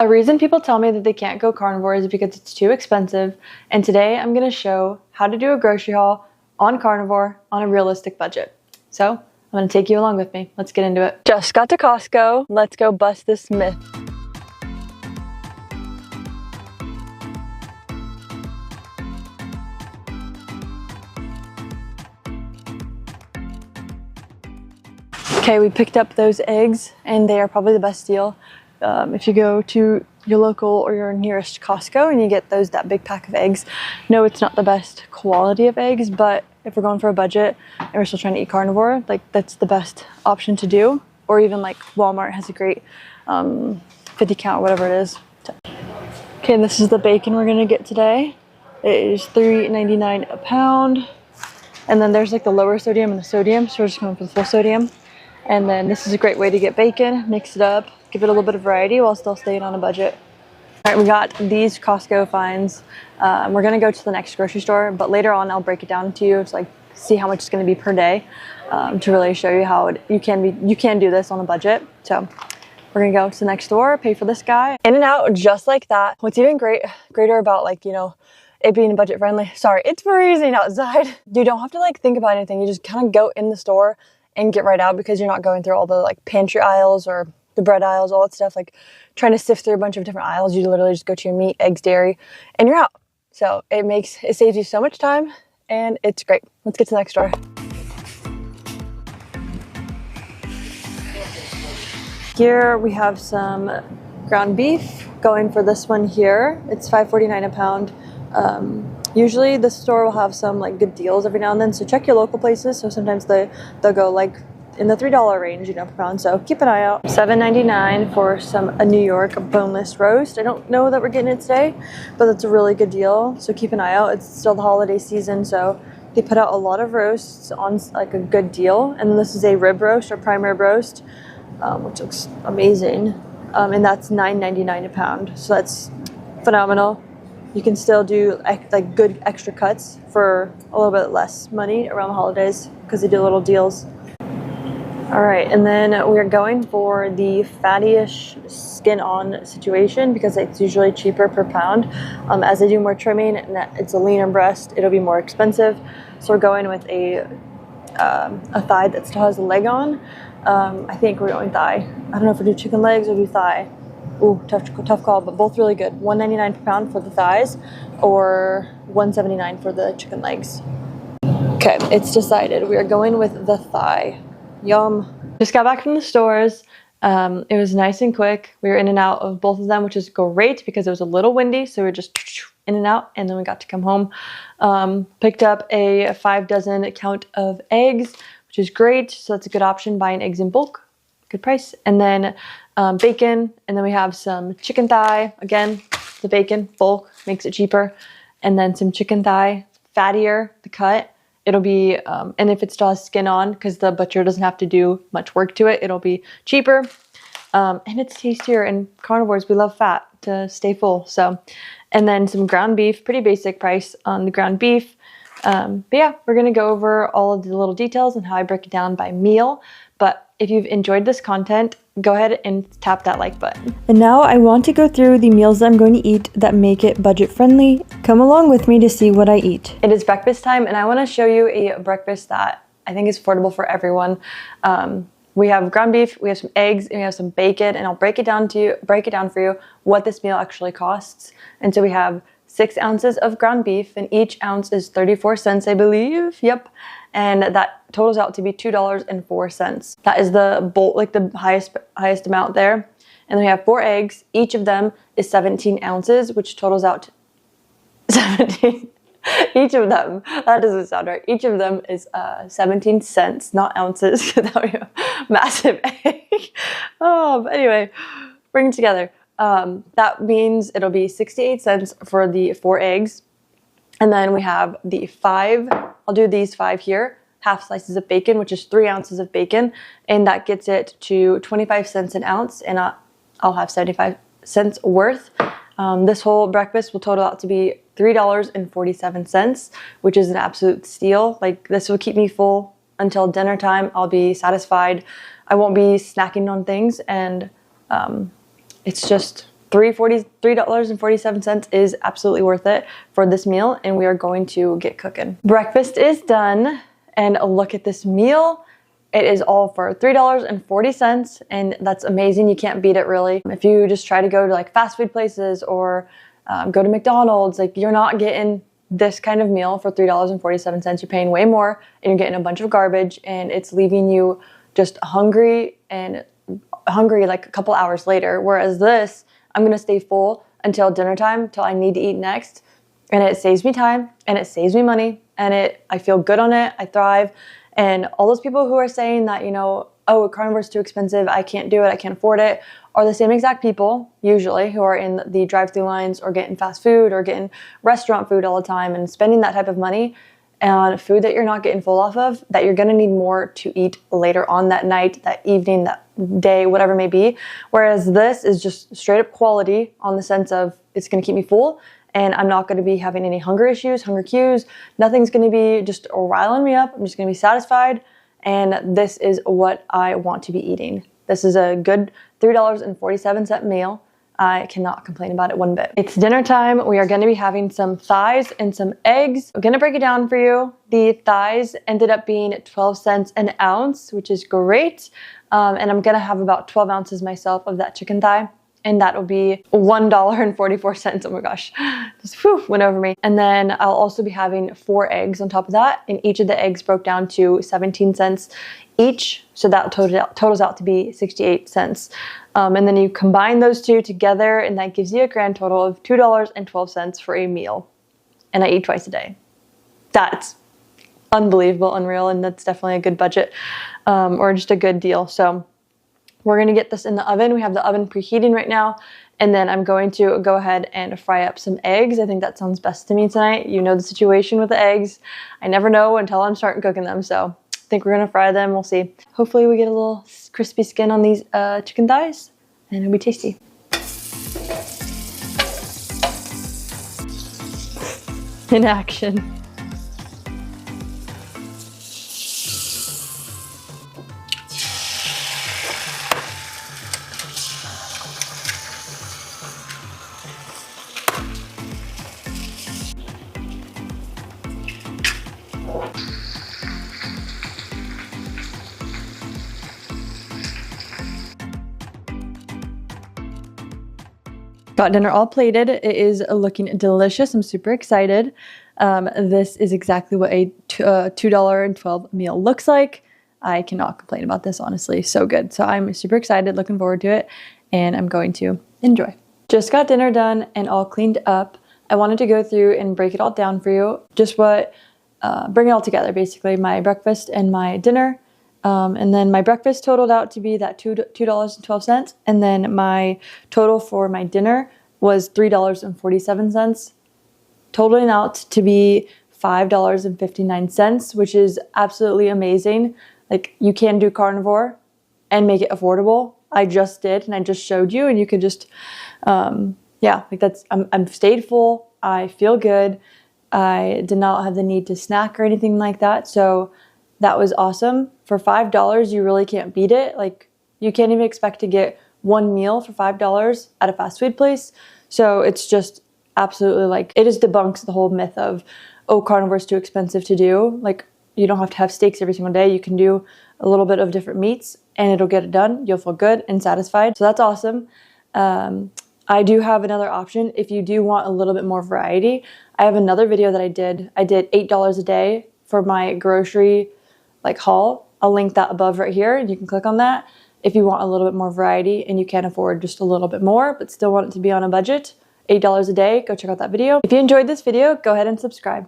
A reason people tell me that they can't go carnivore is because it's too expensive, and today I'm going to show how to do a grocery haul on carnivore on a realistic budget. So I'm going to take you along with me. Let's get into it. Just got to Costco. Let's go bust this myth. Okay, we picked up those eggs and they are probably the best deal. If you go to your local or your nearest Costco and you get that big pack of eggs, no, it's not the best quality of eggs, but if we're going for a budget and we're still trying to eat carnivore, like that's the best option to do. Or even like Walmart has a great 50 count, whatever it is. Okay, this is the bacon we're gonna get today. It is $3.99 a pound. And then there's like the lower sodium and the sodium, so we're just going for the full sodium. And then this is a great way to get bacon, mix it up, give it a little bit of variety while still staying on a budget. All right, we got these Costco finds. We're gonna go to the next grocery store, but later on I'll break it down to you to like see how much it's gonna be per day, to really show you how you can do this on a budget. So we're gonna go to the next store, pay for this guy. In and out just like that. What's even greater about like, you know, it being budget friendly. Sorry, it's freezing outside. You don't have to like think about anything. You just kind of go in the store and get right out because you're not going through all the like pantry aisles or the bread aisles, all that stuff, like trying to sift through a bunch of different aisles. You literally just go to your meat, eggs, dairy, and you're out. So it saves you so much time and it's great. Let's get to the next store. Here we have some ground beef. Going for this one here. It's $5.49 a pound. Usually the store will have some like good deals every now and then, so check your local places. So sometimes they'll go like in the $3 range, you know, per pound. So keep an eye out. $7.99 for a New York boneless roast. I don't know that we're getting it today, but that's a really good deal. So keep an eye out. It's still the holiday season, so they put out a lot of roasts on like a good deal. And then this is a rib roast or prime rib roast, which looks amazing. And that's $9.99 a pound. So that's phenomenal. You can still do like good extra cuts for a little bit less money around the holidays because they do little deals. All right, and then we're going for the fatty-ish skin-on situation because it's usually cheaper per pound. As they do more trimming and it's a leaner breast, it'll be more expensive. So we're going with a thigh that still has a leg on. I think we're going thigh. I don't know if we do chicken legs or do thigh. Ooh, tough call, but both really good. $1.99 per pound for the thighs or $1.79 for the chicken legs. Okay, it's decided. We are going with the thigh. Yum. Just got back from the stores. It was nice and quick. We were in and out of both of them, which is great because it was a little windy, so we were just in and out, and then we got to come home. Picked up a 5 dozen count of eggs, which is great. So that's a good option, buying eggs in bulk. Good price. And then bacon, and then we have some chicken thigh. Again, the bacon bulk makes it cheaper. And then some chicken thigh, fattier the cut. It'll be, and if it still has skin on, because the butcher doesn't have to do much work to it, it'll be cheaper. And it's tastier, and carnivores, we love fat to stay full. So, and then some ground beef, pretty basic price on the ground beef. But yeah, we're gonna go over all of the little details and how I break it down by meal. But if you've enjoyed this content, go ahead and tap that like button. And now I want to go through the meals that I'm going to eat that make it budget friendly. Come along with me to see what I eat. It is breakfast time, and I want to show you a breakfast that I think is affordable for everyone. We have ground beef, we have some eggs, and we have some bacon, and I'll break it down for you what this meal actually costs. And so we have 6 ounces of ground beef, and each ounce is 34 cents, I believe. Yep. And that totals out to be $2.04. That is the bulk, like the highest amount there. And then we have 4 eggs. Each of them is 17 ounces, which totals out to 17. Each of them, that doesn't sound right. Each of them is 17 cents, not ounces. That would be a massive egg. Oh, but anyway, bring it together. That means it'll be 68 cents for the 4 eggs. And then we have the 5, I'll do these 5 here, half slices of bacon, which is 3 ounces of bacon. And that gets it to 25 cents an ounce, and I'll have 75 cents worth. This whole breakfast will total out to be $3.47, which is an absolute steal. Like, this will keep me full until dinner time. I'll be satisfied. I won't be snacking on things, and it's just $3.47 is absolutely worth it for this meal, and we are going to get cooking. Breakfast is done, and look at this meal. It is all for $3.40, and that's amazing. You can't beat it, really. If you just try to go to like fast food places or go to McDonald's, like, you're not getting this kind of meal for $3.47. You're paying way more, and you're getting a bunch of garbage, and it's leaving you just hungry like a couple hours later. Whereas this, I'm gonna stay full until dinner time, till I need to eat next, and it saves me time and it saves me money, and I feel good on it. I thrive. And all those people who are saying that, you know, oh, carnivore is too expensive, I can't do it, I can't afford it, are the same exact people, usually, who are in the drive-through lines or getting fast food or getting restaurant food all the time and spending that type of money on food that you're not getting full off of, that you're gonna need more to eat later on that night, that evening, that day, whatever it may be. Whereas this is just straight up quality, on the sense of it's gonna keep me full, and I'm not gonna be having any hunger issues, hunger cues. Nothing's gonna be just riling me up. I'm just gonna be satisfied, and this is what I want to be eating. This is a good $3.47 meal. I cannot complain about it one bit. It's dinner time. We are going to be having some thighs and some eggs. I'm going to break it down for you. The thighs ended up being 12 cents an ounce, which is great. And I'm going to have about 12 ounces myself of that chicken thigh. And that will be $1.44. Oh my gosh, just went over me. And then I'll also be having 4 eggs on top of that. And each of the eggs broke down to 17 cents each. So that totals out to be 68 cents. And then you combine those two together, and that gives you a grand total of $2.12 for a meal. And I eat twice a day. That's unbelievable, unreal, and that's definitely a good budget, or just a good deal. So we're going to get this in the oven. We have the oven preheating right now. And then I'm going to go ahead and fry up some eggs. I think that sounds best to me tonight. You know the situation with the eggs. I never know until I'm starting cooking them. So I think we're going to fry them. We'll see. Hopefully we get a little crispy skin on these chicken thighs, and it'll be tasty. In action. Got dinner all plated. It is looking delicious. I'm super excited. This is exactly what a $2.12 meal looks like. I cannot complain about this, honestly. So good. So I'm super excited, looking forward to it, and I'm going to enjoy. Just got dinner done and all cleaned up. I wanted to go through and break it all down for you. Just bring it all together, basically, my breakfast and my dinner. And then my breakfast totaled out to be that $2.12. And then my total for my dinner was $3.47, totaling out to be $5.59, which is absolutely amazing. Like, you can do carnivore and make it affordable. I just did, and I just showed you, and you could just, yeah, like I'm stayed full. I feel good. I did not have the need to snack or anything like that. So that was awesome. For $5, you really can't beat it. Like, you can't even expect to get one meal for $5 at a fast food place. So it's just absolutely, like, it just debunks the whole myth of, oh, carnivore is too expensive to do. Like, you don't have to have steaks every single day. You can do a little bit of different meats and it'll get it done. You'll feel good and satisfied. So that's awesome. I do have another option if you do want a little bit more variety. I have another video that I did. I did $8 a day for my grocery haul. I'll link that above right here, and you can click on that if you want a little bit more variety and you can't afford just a little bit more but still want it to be on a budget. $8 a day. Go check out that video. If you enjoyed this video, go ahead and subscribe.